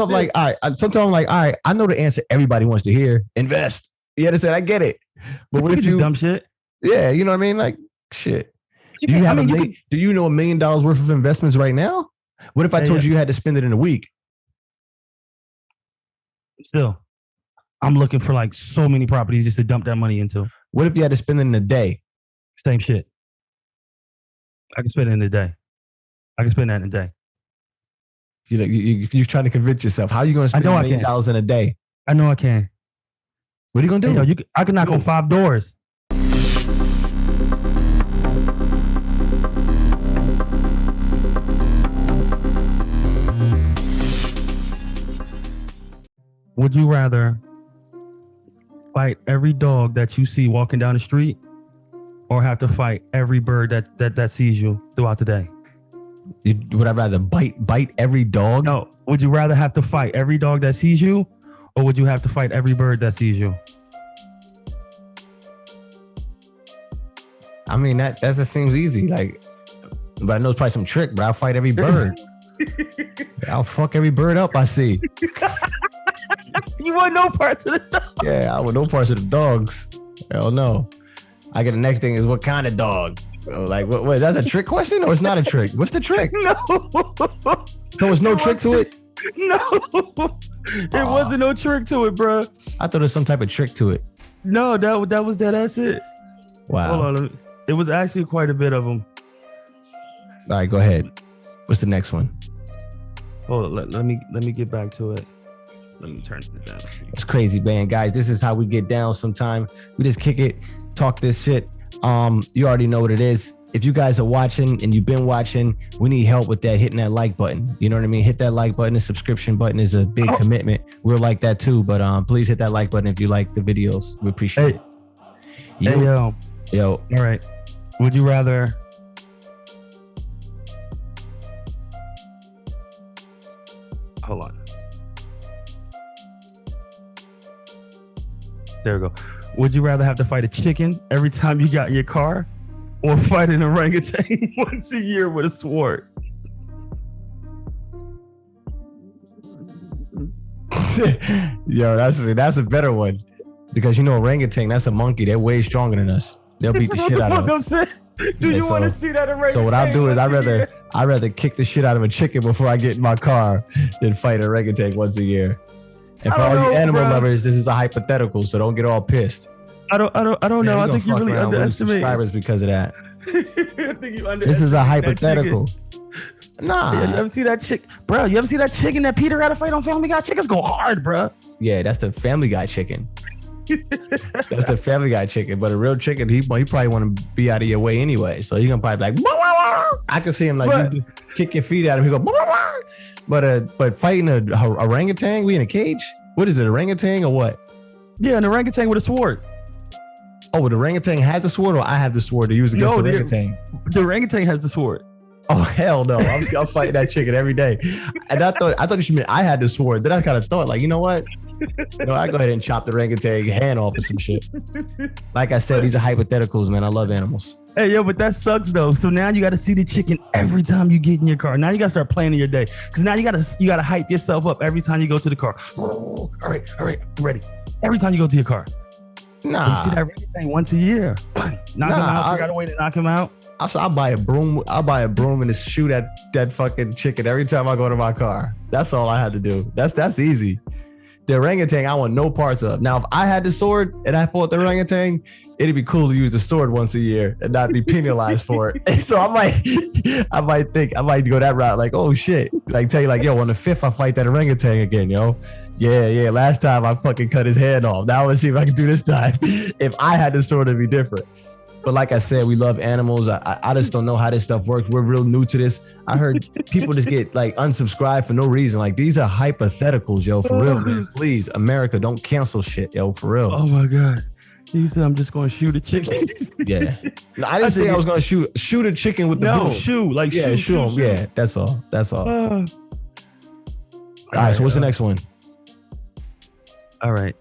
sometimes I'm like, all right. Sometimes I'm like, all right. I know the answer everybody wants to hear. Invest. You understand? I get it. But what if you dumb shit? Yeah, you know what I mean? Like shit. Do you have do you know $1 million worth of investments right now? What if I told you you had to spend it in a week? Still, I'm looking for like so many properties just to dump that money into. What if you had to spend it in a day? Same shit. I can spend it in a day. I can spend that in a day. You're trying to convince yourself. How are you going to spend $1 million in a day? I know I can. What are you going to do? Hey, I can knock on 5 doors. Would you rather fight every dog that you see walking down the street or have to fight every bird that sees you throughout the day? Would I rather bite every dog? No. Would you rather have to fight every dog that sees you or would you have to fight every bird that sees you? I mean, that just seems easy. Like, but I know it's probably some trick, but I'll fight every bird. I'll fuck every bird up I see. You want no parts of the dog? Yeah, I want no parts of the dogs. Hell no. I get the next thing is what kind of dog? Like, what? That's a trick question or it's not a trick? What's the trick? No. So there's no trick to it? No. There wasn't no trick to it, bro. I thought there was some type of trick to it. No, that was that's it. Wow. Hold on. It was actually quite a bit of them. All right, go ahead. What's the next one? Hold on, let me get back to it. Let me turn it down. It's crazy, man. Guys, this is how we get down sometime. We just kick it, talk this shit. You already know what it is. If you guys are watching and you've been watching, we need help with that, hitting that like button. You know what I mean? Hit that like button. The subscription button is a big commitment. We'll like that too, but please hit that like button if you like the videos. We appreciate it. Hey, yo. All right. Would you rather hold on. There we go. Would you rather have to fight a chicken every time you got in your car or fight an orangutan once a year with a sword? Yo, that's a better one. Because orangutan, that's a monkey. They're way stronger than us. They'll beat the shit out of us. Do you want to see that orangutan? So what I'll do is I'd rather kick the shit out of a chicken before I get in my car than fight an orangutan once a year. And for all you animal lovers, this is a hypothetical, so don't get all pissed. I don't know. I think you really underestimate subscribers because of that. I think you underestimate. This is a hypothetical. Nah. You ever see that chick, bro? You ever see that chicken that Peter got to fight on Family Guy? Chickens go hard, bro. Yeah, that's the Family Guy chicken. That's the Family Guy chicken. But a real chicken, he probably want to be out of your way anyway. So you're gonna probably be like, wah, wah, wah. I can see him like you just kick your feet at him. He go, wah, wah, wah. But fighting a orangutan, we in a cage? What is it, orangutan or what? Yeah, an orangutan with a sword. Oh, the orangutan has a sword, or I have the sword to use against the orangutan? The orangutan has the sword. Oh hell no! I'm fighting that chicken every day. And I thought you should mean I had the sword. Then I kind of thought, like, you know what? I go ahead and chop the orangutan hand off or some shit. Like I said, these are hypotheticals, man. I love animals. Hey, yo, but that sucks though. So now you got to see the chicken every time you get in your car. Now you got to start planning your day because now you got to hype yourself up every time you go to the car. Oh, all right, I'm ready. Every time you go to your car. Nah, you see that orangutan once a year. Knock him out. You got to wait to knock him out. I'll buy a broom. I'll buy a broom and just shoot at that fucking chicken every time I go to my car. That's all I had to do. That's easy. The orangutan, I want no parts of. Now, if I had the sword and I fought the orangutan, it'd be cool to use the sword once a year and not be penalized for it. And so I might go that route. Like, oh shit! Like tell you like, yo, on the 5th I fight that orangutan again, yo. Yeah. Last time I fucking cut his head off. Now let's see if I can do this time. If I had the sword, it'd be different. But like I said, we love animals. I just don't know how this stuff works. We're real new to this. I heard people just get like unsubscribed for no reason. Like these are hypotheticals, yo, for real, man. Please, America, don't cancel shit, yo, for real. Oh my God. He said, I'm just going to shoot a chicken. Yeah. No, I didn't say I was going to shoot a chicken with the boom. Shoot. Like yeah, shoot. Yeah, that's all. All right, so what's the next one? All right.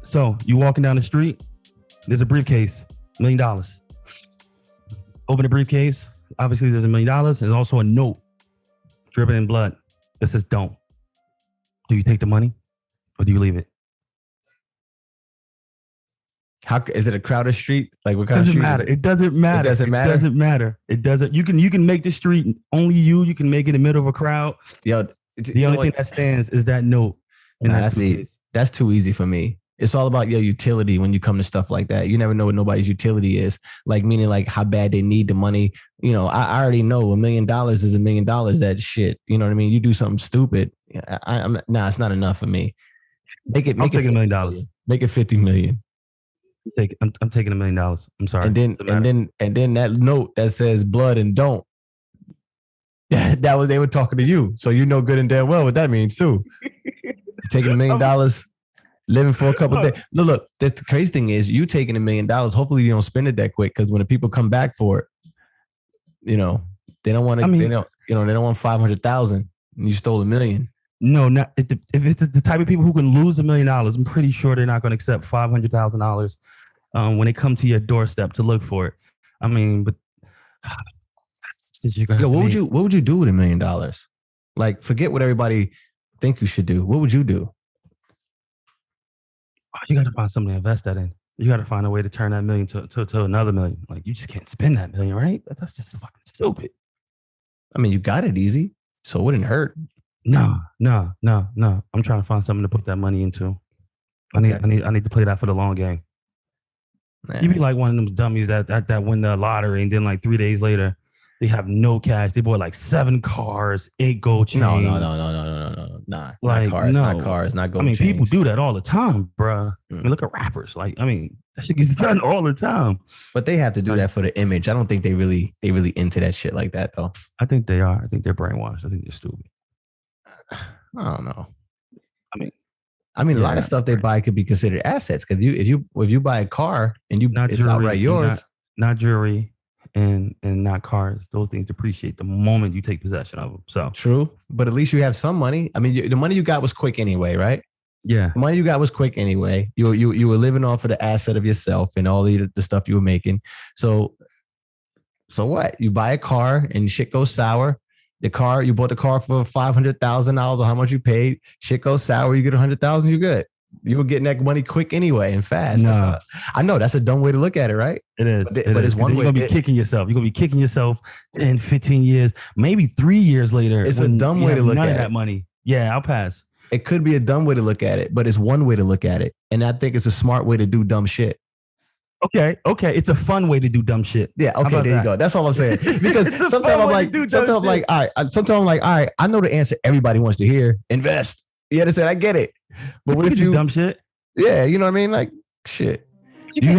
So you walking down the street, there's a briefcase. $1 million. Open the briefcase. Obviously, there's $1 million. There's also a note dripping in blood that says "Don't." Do you take the money or do you leave it? How is it a crowded street? Like what kind of Doesn't street? matter. Is it? It doesn't matter. It doesn't matter? It doesn't matter. It doesn't. You can make the street only you. You can make it in the middle of a crowd. Yo, The only thing that stands is that note. And Nah, that's too easy for me. It's all about your utility when you come to stuff like that. You never know what nobody's utility is. Like meaning like how bad they need the money. You know, I already know $1 million is $1 million. That shit. You know what I mean? You do something stupid. It's not enough for me. Make it I'm taking $1 million. Make it 50 million. I'm taking $1 million. I'm sorry. And then that note that says blood and don't. That was they were talking to you. So you know good and damn well what that means too. Taking $1 million, living for a couple of days. Look, the crazy thing is you taking $1 million. Hopefully you don't spend it that quick because when the people come back for it, you know, they don't want to. They don't want 500,000. And you stole $1 million. No, not if it's the type of people who can lose $1 million. I'm pretty sure they're not going to accept $500,000 when they come to your doorstep to look for it. I mean, but what would you do with $1 million? Like, forget what everybody think you should do. What would you do? You got to find something to invest that in. You got to find a way to turn that $1 million to another $1 million. Like, you just can't spend that $1 million, right? That's just fucking stupid. I mean, you got it easy, so it wouldn't hurt. No. I'm trying to find something to put that money into. I need to play that for the long game. Man. You be like one of them dummies that win the lottery and then like 3 days later they have no cash. They bought like 7 cars, 8 gold chains. No. Nah, like, not cars, not gold chains. People do that all the time, bruh. I mean, look at rappers. Like, I mean, that shit gets done all the time. But they have to do that for the image. I don't think they really into that shit like that though. I think they are. I think they're brainwashed. I think they're stupid. I don't know. I mean, a lot of stuff they buy could be considered assets. Because if you buy a car and it's jewelry, outright yours, not jewelry and not cars. Those things depreciate the moment you take possession of them. So true, but at least you have some money. I mean, the money you got was quick anyway, right? Yeah, the money you got was quick anyway. You were living off of the asset of yourself and all the stuff you were making. So what? You buy a car and shit goes sour. You bought the car for $500,000 or how much you paid. Shit goes sour. You get $100,000. You're good. You were getting that money quick anyway and fast. No. I know that's a dumb way to look at it, right? It is. But it's one way. You're going to be kicking yourself. You're going to be kicking yourself 10, 15 years, maybe 3 years later. It's a dumb way to look at it. None of that money. Yeah, I'll pass. It could be a dumb way to look at it, but it's one way to look at it. And I think it's a smart way to do dumb shit. Okay. It's a fun way to do dumb shit. Yeah. Okay. There you go. That's all I'm saying. Because sometimes I'm like, all right. I know the answer everybody wants to hear. Invest. You understand? I get it. But what if you dumb shit? Yeah. You know what I mean? Like shit. Do you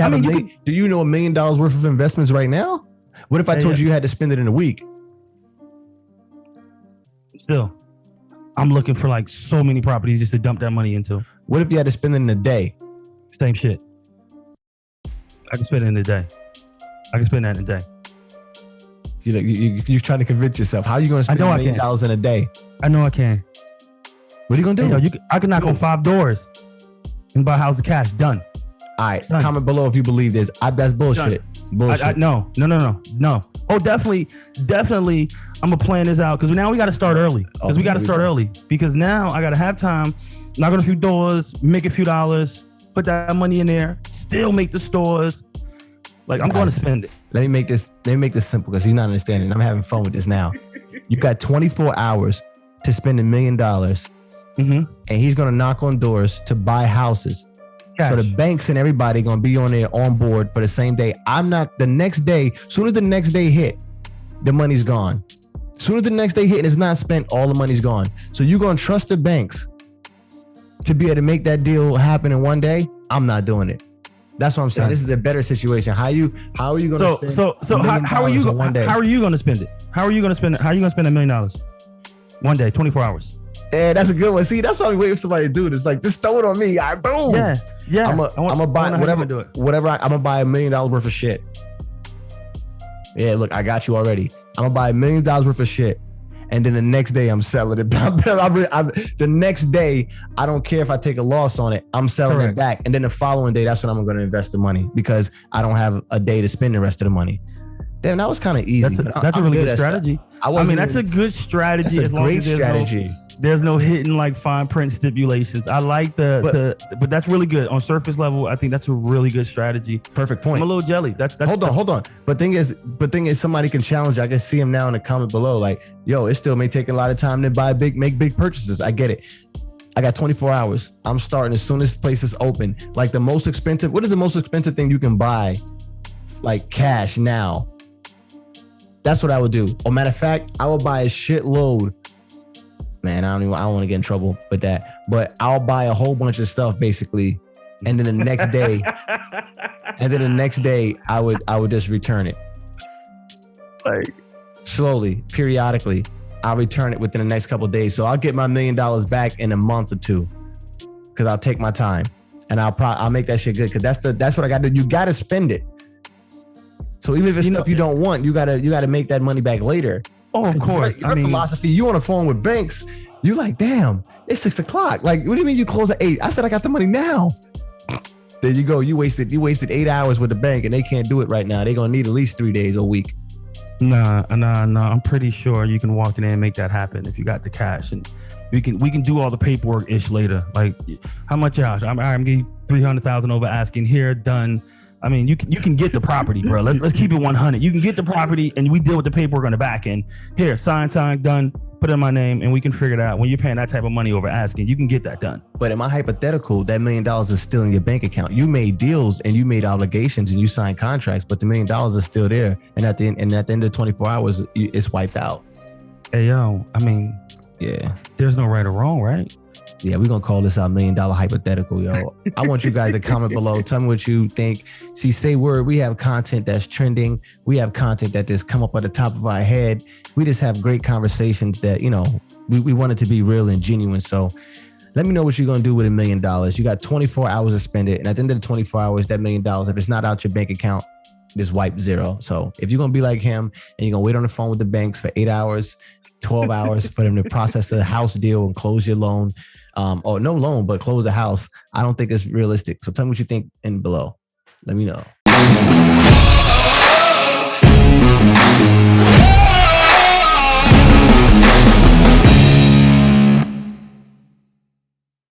know $1 million worth of investments right now? What if I told you you had to spend it in a week? Still, I'm looking for like so many properties just to dump that money into. What if you had to spend it in a day? Same shit. I can spend it in a day. I can spend that in a day. You're trying to convince yourself. How are you going to spend $1 million in a day? I know I can. What are you going to do? I can knock on 5 doors and buy a house of cash. Done. All right. Done. Comment below if you believe this. That's bullshit. Bullshit. No. Oh, definitely. I'm going to plan this out because now we got to start early. Because now I got to have time, knock on a few doors, make a few dollars. Put that money in there, still make the stores. Like, I'm going to spend it. Let me make this simple because you're not understanding. I'm having fun with this now. You got 24 hours to spend $1 million. Mm-hmm. And he's going to knock on doors to buy houses. Cash. So the banks and everybody going to be on board for the same day. The next day, soon as the next day hit, the money's gone. Soon as the next day hit and it's not spent, all the money's gone. So you're going to trust the banks to be able to make that deal happen in one day? I'm not doing it. That's what I'm saying. This is a better situation. How are you going to spend how are you going to spend it? How are you going to spend it? How are you going to spend $1 million? One day, 24 hours. Yeah, that's a good one. See, that's why we wait for somebody to do this. Like, just throw it on me. Boom. Yeah. I'm gonna buy whatever. I'm gonna buy $1 million worth of shit. Yeah, look, I got you already. I'm gonna buy $1 million worth of shit. And then the next day I'm selling it. The next day, I don't care if I take a loss on it. I'm selling it back. And then the following day, that's when I'm going to invest the money because I don't have a day to spend the rest of the money. Damn, that was kind of easy. That's a really good strategy. That's a good strategy. That's a great strategy. There's no hidden like fine print stipulations. I like but that's really good on surface level. I think that's a really good strategy. Perfect point. I'm a little jelly. That's hold on. But thing is, somebody can challenge. I can see him now in the comment below. Like, yo, it still may take a lot of time to make big purchases. I get it. I got 24 hours. I'm starting as soon as place is open. Like the most expensive. What is the most expensive thing you can buy, like cash now? That's what I would do. Or matter of fact, I would buy a shitload. Man, I don't want to get in trouble with that. But I'll buy a whole bunch of stuff basically, and then the next day, I would just return it. Like slowly, periodically, I'll return it within the next couple of days. So I'll get my $1 million back in a month or two, because I'll take my time and I'll make that shit good. Because that's what I got to do. You got to spend it. So even if it's stuff you don't want, you gotta make that money back later. Oh, of course. Your philosophy, you on the phone with banks, you like, damn, it's 6 o'clock. Like, what do you mean you close at 8? I said I got the money now. There you go. You wasted 8 hours with the bank, and they can't do it right now. They're gonna need at least 3 days a week. Nah. I'm pretty sure you can walk in there and make that happen if you got the cash, and we can do all the paperwork ish later. Like, how much else? I'm getting 300,000 over asking. Here, done. I mean, you can get the property, bro. Let's keep it 100. You can get the property, and we deal with the paperwork on the back end. Here, sign, done. Put in my name, and we can figure it out. When you're paying that type of money over asking, you can get that done. But in my hypothetical, that $1 million is still in your bank account. You made deals and you made obligations and you signed contracts, but the $1 million is still there. And at the end of 24 hours, it's wiped out. Hey, yo, I mean, yeah, there's no right or wrong, right? Yeah, we're going to call this our $1 million hypothetical, yo. I want you guys to comment below. Tell me what you think. See, say word. We have content that's trending. We have content that just come up at the top of our head. We just have great conversations that, we want it to be real and genuine. So let me know what you're going to do with $1 million. You got 24 hours to spend it. And at the end of the 24 hours, that $1 million, if it's not out your bank account, just wipe zero. So if you're going to be like him and you're going to wait on the phone with the banks for 8 hours, 12 hours for them to process a house deal and close your loan, or no loan, but close the house, I don't think it's realistic. So tell me what you think in below. Let me know.